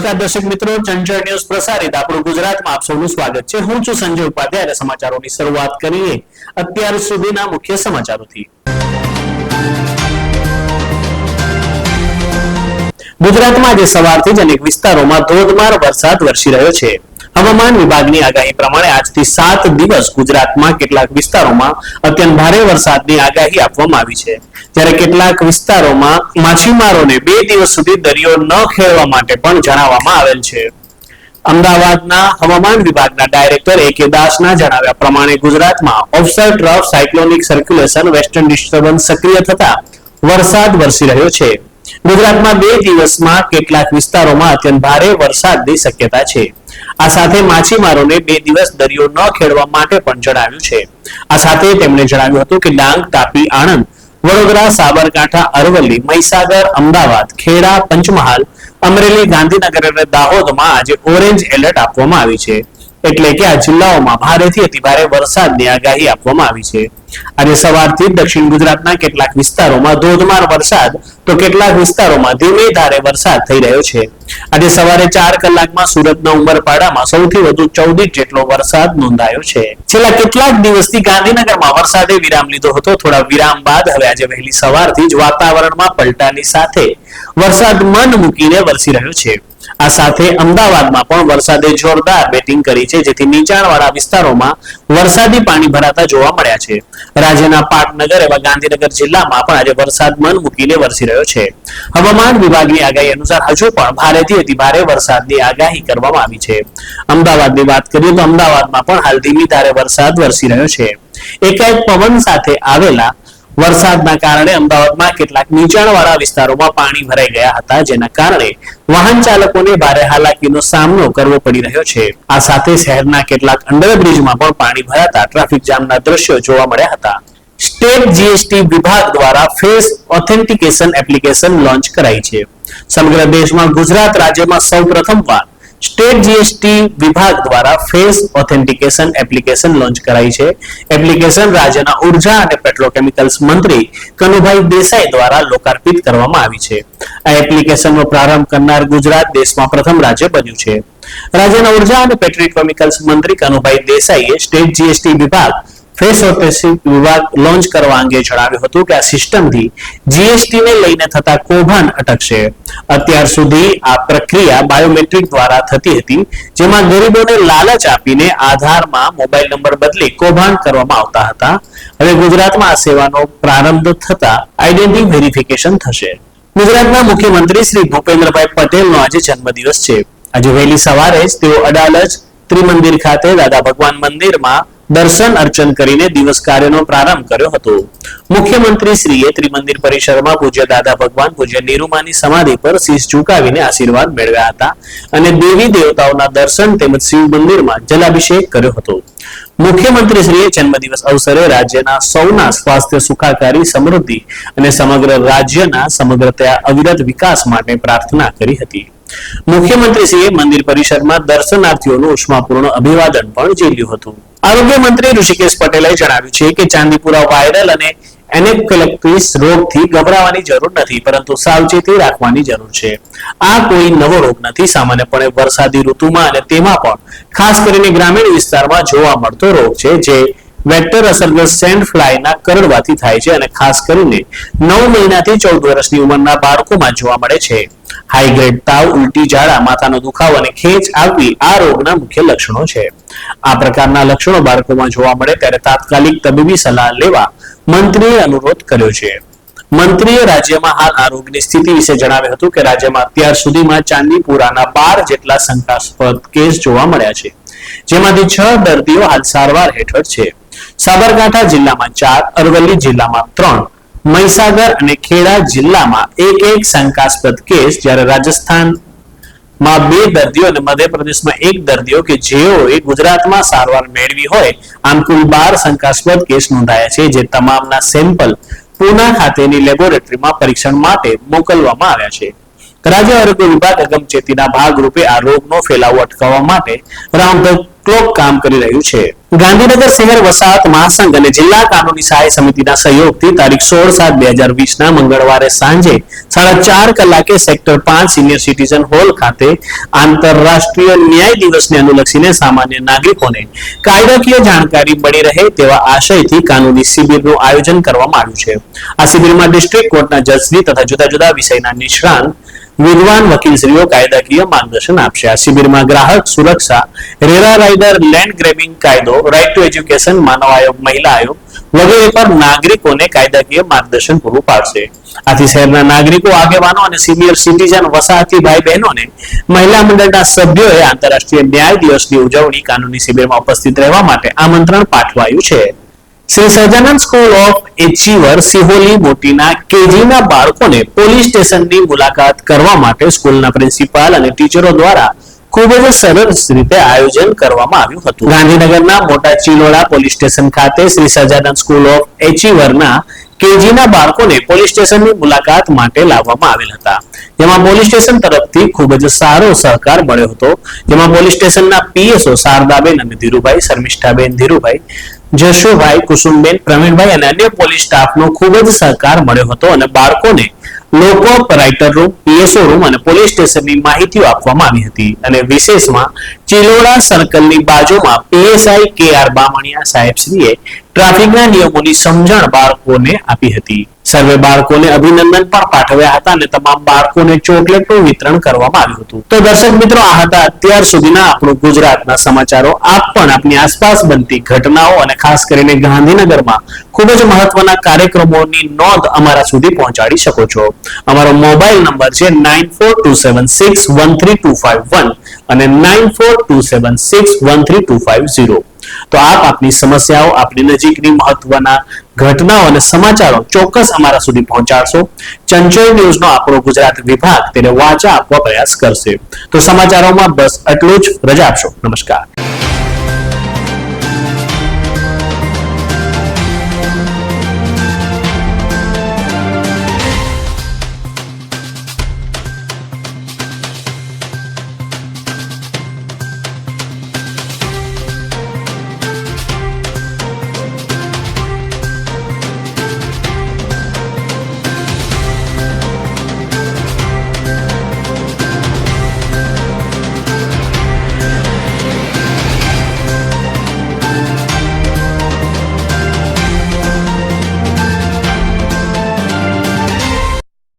નમસ્કાર દર્શક મિત્રો, ચંચળ ન્યૂઝ પ્રસારિત આપણું ગુજરાતમાં આપ સૌનું સ્વાગત છે. હું છું સંજય ઉપાધ્યાય અને સમાચારોની શરૂઆત કરીએ અત્યાર સુધીના મુખ્ય સમાચારોથી. ગુજરાતમાં આજે સવારથી જ અનેક વિસ્તારોમાં ધોધમાર વરસાદ વરસી રહ્યો છે. હવામાન વિભાગની આગાહી પ્રમાણે આજથી 7 દિવસ ગુજરાતમાં કેટલાક વિસ્તારોમાં અત્યંત ભારે વરસાદની આગાહી આપવામાં આવી છે. જ્યારે કેટલાક વિસ્તારોમાં માછીમારોને 2 દિવસ સુધી દરિયો ન ખેડવા માટે પણ જણાવવામાં આવેલ છે. અમદાવાદના હવામાન વિભાગના ડાયરેક્ટર A.K. દાસના જણાવ્યા પ્રમાણે ગુજરાતમાં offsite trough cyclonic circulation western disturbance સક્રિય થતા વરસાદ વરસી રહ્યો છે. ગુજરાતમાં 2 દિવસમાં કેટલાક વિસ્તારોમાં અત્યંત ભારે વરસાદની શક્યતા છે. આ સાથે માછીમારોને 2 દિવસ દરિયો ન ખેડવા માટે પણ જણાવ્યું છે. આ સાથે તેમણે જણાવ્યું હતું કે ડાંગ, તાપી, આણંદ, વડોદરા, સાબરકાંઠા, અરવલ્લી, મહીસાગર, અમદાવાદ, ખેડા, પંચમહાલ, અમરેલી, ગાંધીનગર અને દાહોદમાં આજે ઓરેન્જ એલર્ટ આપવામાં આવી છે. એટલે કે આ જિલ્લાઓમાં ભારેથી અતિભારે વરસાદની આગાહી આપવામાં આવી છે. આજે સવારથી દક્ષિણ ગુજરાતના કેટલાક વિસ્તારોમાં ધોધમાર વરસાદ તો કેટલાક વિસ્તારોમાં ધીમી ધારે વરસાદ થઈ રહ્યો છે. આજે સવારે 4 કલાકમાં સુરતના ઉમરપાડામાં સૌથી વધુ 14 ઇંચ જેટલો વરસાદ નોંધાયો છે. છેલ્લા કેટલાક દિવસથી ગાંધીનગરમાં વરસાદે વિરામ લીધો હતો. થોડા વિરામ બાદ હવે આજે વહેલી સવારથી જ વાતાવરણમાં પલટાની સાથે વરસાદ મન મૂકીને વરસી રહ્યો છે. આ સાથે અમદાવાદમાં પણ વરસાદે જોરદાર બેટિંગ કરી છે, જેથી નીચાણવાળા વિસ્તારોમાં વરસાદી પાણી ભરાતા જોવા મળ્યા છે. રાજ્યના પાટનગર એવા ગાંધીનગર જિલ્લામાં પણ આજે વરસાદ મન મૂકીને વરસી રહ્યો છે. હવામાન વિભાગની આગાહી અનુસાર હજુ પણ ભારેથી અતિભારે વરસાદની આગાહી કરવામાં આવી છે. અમદાવાદની વાત કરીએ તો અમદાવાદમાં પણ હાલ ધીમી ધારે વરસાદ વરસી રહ્યો છે. એકાએક પવન સાથે આવેલા વરસાદના કારણે અમદાવાદમાં કેટલાક નીચાણવાળા વિસ્તારોમાં પાણી ભરાઈ ગયા હતા, જેના કારણે વાહન ચાલકોને ભારે હાલાકીનો સામનો કરવો પડી રહ્યો છે. આ સાથે શહેરના કેટલાક અંડરબ્રિજમાં પણ પાણી ભરાતા ટ્રાફિક જામના દ્રશ્યો જોવા મળ્યા હતા. સ્ટેટ જીએસટી વિભાગ દ્વારા ફેસ ઓથેન્ટિકેશન એપ્લિકેશન લોન્ચ કરાઈ છે. સમગ્ર દેશમાં ગુજરાત રાજ્યમાં સૌપ્રથમવાર સ્ટેટ જીએસટી વિભાગ દ્વારા ફેસ ઓથેન્ટિકેશન એપ્લિકેશન લોન્ચ કરાઈ છે. એપ્લિકેશન રાજ્યના ઉર્જા અને પેટ્રોકેમિકલ્સ મંત્રી કનુભાઈ દેસાઈ દ્વારા લોકાર્પિત કરવામાં આવી છે. આ એપ્લિકેશનનો પ્રારંભ કરનાર ગુજરાત દેશમાં પ્રથમ રાજ્ય બન્યું છે. રાજ્યના ઉર્જા અને પેટ્રોકેમિકલ્સ મંત્રી કનુભાઈ દેસાઈએ સ્ટેટ જીએસટી વિભાગ ફેસ ઓથેન્ટિકેશન વિભાગ લોન્ચ કરવા અંગે જણાવ્યું હતું કે આ સિસ્ટમથી જીએસટી ને લઈને થતા કૌભાંડ અટકશે. અત્યાર સુધી આ પ્રક્રિયા બાયોમેટ્રિક દ્વારા થતી હતી, જેમાં ગરીબોને લાલચ આપીને આધારમાં મોબાઈલ નંબર બદલી કૌભાંડ કરવામાં આવતા હતા. હવે ગુજરાતમાં આ સેવાનો પ્રારંભ થતા આઈડેન્ટિટી વેરિફિકેશન થશે. ગુજરાતના મુખ્યમંત્રી શ્રી ભૂપેન્દ્રભાઈ પટેલનો આજે જન્મદિવસ છે. આજે વહેલી સવારે જ તેઓ અડાલજ ત્રિમંદિર ખાતે દાદા ભગવાન મંદિરમાં દર્શન અર્ચન કરીને દિવસ કાર્યનો પ્રારંભ કર્યો હતો. મુખ્યમંત્રી શ્રીએ ત્રિમંદિર પરિસરમાં પૂજ્ય દાદા ભગવાન પૂજ્ય નીરુમાની સમાધિ પર શીશ ઝુકાવીને આશીર્વાદ મેળવ્યા હતા અને દેવી દેવતાઓના દર્શન તેમજ શિવ મંદિરમાં જલાભિષેક કર્યો હતો. મુખ્યમંત્રી શ્રીએ જન્મદિવસ અવસરે રાજ્યના સૌના સ્વાસ્થ્ય, સુખાકારી, સમૃદ્ધિ અને સમગ્ર રાજ્યના સમગ્રતા અવિરત વિકાસ માટે પ્રાર્થના કરી હતી. મુખ્યમંત્રીશ્રીએ મંદિર પરિસરમાં દર્શનાર્થીઓનું ઉષ્માપૂર્ણ અભિવાદન પણ ઝીલ્યું હતું. આરોગ્ય મંત્રી ઋષિકેશ પટેલે જણાવ્યું છે કે ચાંદીપુરા વાયરલ અને એનેફિલેક્સિસ રોગથી ગભરાવાની જરૂર નથી, પરંતુ સાવચેતી રાખવાની જરૂર છે. આ કોઈ નવો રોગ નથી. સામાન્યપણે વરસાદી ઋતુમાં અને તેમાં પણ ખાસ કરીને ગ્રામીણ વિસ્તારમાં જોવા મળતો રોગ છે, જે વેક્ટર અસરગ્રસ્ત સેન્ડ ફ્લાયના કરડવાથી થાય છે અને ખાસ કરીને 9 મહિનાથી 14 વર્ષની ઉંમરના બાળકોમાં જોવા મળે છે. હાઈ ગ્રેડ તાવ, ઉલટી, ઝાડા, માથાનો દુખાવો અને ખેંચ આવવી આ રોગના મુખ્ય લક્ષણો છે. આ પ્રકારના લક્ષણો બાળકોમાં જોવા મળે ત્યારે તાત્કાલિક તબીબી સલાહ લેવા મંત્રીએ અનુરોધ કર્યો છે. મંત્રીએ રાજ્યમાં હાલ આ રોગની સ્થિતિ વિશે જણાવ્યું હતું કે રાજ્યમાં અત્યાર સુધીમાં ચાંદીપુરાના 12 જેટલા શંકાસ્પદ કેસ જોવા મળ્યા છે, જેમાંથી 6 દર્દીઓ હાલ સારવાર હેઠળ છે. સાબરકાંઠા જિલ્લામાં 4, અરવલ્લી જિલ્લામાં 3, મહીસાગર અને ખેડા જિલ્લામાં એક શંકાસ્પદ કેસ, જ્યારે રાજસ્થાનમાં 2 દર્દીઓ અને મધ્યપ્રદેશમાં 1 દર્દીઓ કે જેઓએ ગુજરાતમાં સારવાર મેળવી હોય, આમ કુલ 12 શંકાસ્પદ કેસ નોંધાયા છે, જે તમામના સેમ્પલ પૂના ખાતેની લેબોરેટરીમાં પરીક્ષણ માટે મોકલવામાં આવ્યા છે. રાજ્ય આરોગ્ય વિભાગ અગમચેતીના ભાગરૂપે આ રોગનો ફેલાવો અટકાવવા માટે રાઉન્ડ ધ ક્લોક કામ કરી રહ્યું છે. ગાંધીનગર શહેર વસાહત મહાસંઘ અને જિલ્લા કાનૂની સહાય સમિતિના સહયોગથી તારીખ 16/7/2020 ના મંગળવારે સાંજે 4:30 કલાકે સેક્ટર 5 સિનિયર સિટીઝન હોલ ખાતે આંતરરાષ્ટ્રીય ન્યાય દિવસને અનુલક્ષીને સામાન્ય નાગરિકોને કાયદાકીય જાણકારી મળી રહે તેવા આશયથી કાનૂની શિબિરનું આયોજન કરવામાં આવ્યું છે. આ શિબિરમાં ડિસ્ટ્રિક્ટ કોર્ટના જજશ્રી તથા જુદા જુદા વિષયના નિષ્ણાંત વિદ્વાન વકીલશ્રીઓ કાયદાકીય માર્ગદર્શન આપશે. આ શિબિરમાં ગ્રાહક સુરક્ષા, રેરા રાઇડર, લેન્ડ ગ્રેબિંગ કાયદો, રાઇટ ટુ એજ્યુકેશન, માનવ આયોગ, મહિલા આયોગ વગેરે પર નાગરિકોને કાયદાકીય માર્ગદર્શન પૂરું પાડશે. આથી શહેરના નાગરિકો, આગેવાનો અને સિનિયર સિટીઝન વસાહતી ભાઈ બહેનોને મહિલા મંડળના સભ્યોએ આંતરરાષ્ટ્રીય ન્યાય દિવસની ઉજવણી કાનૂની શિબિરમાં ઉપસ્થિત રહેવા માટે આમંત્રણ પાઠવાયું છે. Shri Sahajanand school of achiever Siholi મોટીના કેજીના બાળકોને પોલીસ સ્ટેશનની મુલાકાત કરવા માટે સ્કૂલના પ્રિન્સિપાલ અને ટીચરો દ્વારા ખૂબ જ સરસ રીતે આયોજન કરવામાં આવ્યું હતું. ગાંધીનગરના મોટા ચિલોડા પોલીસ સ્ટેશન ખાતે શ્રી સહજાનંદ સ્કૂલ ઓફ એચીવરના કેજીના બાળકોને પોલીસ સ્ટેશનની મુલાકાત માટે લાવવામાં આવેલ હતા, જેમાં પોલીસ સ્ટેશન તરફથી ખૂબ જ સારો સહકાર મળ્યો હતો. જેમાં પોલીસ સ્ટેશનના પીએસઓ શારદાબેન અને ધીરુભાઈ, શર્મિષ્ઠાબેન, ધીરુભાઈ, જશુભાઈ, કુસુમબેન, પ્રવીણભાઈ અને અન્ય પોલીસ સ્ટાફનો ખૂબ જ સહકાર મળ્યો હતો અને બાળકોને lockup, writer room, PSO room અને પોલીસ સ્ટેશનની માહિતીઓ આપવામાં આવી હતી. અને વિશેષમાં ચિલોડા સર્કલની બાજુમાં પીએસઆઈ કે.આર. બામણિયા સાહેબશ્રીએ ટ્રાફિકના નિયમોની સમજણ બાળકોને આપી હતી. સર્વે બાળકોને અભિનંદન પણ પાઠવ્યા હતા અને તમામ બાળકોને ચોકલેટનું વિતરણ કરવામાં આવ્યું હતું. તો દર્શક મિત્રો, આ હતા અત્યાર સુધીના આપણું ગુજરાતના સમાચારો. આપ પણ આપની આસપાસ બનતી ઘટનાઓ અને ખાસ કરીને ગાંધીનગરમાં ખૂબ જ મહત્વના કાર્યક્રમોની નોંધ અમારા સુધી પહોંચાડી શકો છો. અમારો મોબાઈલ નંબર છે 9427613251 અને 9427613250. તો આપ આપની સમસ્યાઓ, આપની નજીકની મહત્વના ઘટનાઓ અને સમાચારો ચોક્કસ અમારા સુધી પહોંચાડશો. ચંચળ ન્યૂઝનો આપણો ગુજરાત વિભાગ તેને વાચા આપવા પ્રયાસ કરશે. તો સમાચારોમાં બસ આટલું જ. રજા આપશો. નમસ્કાર.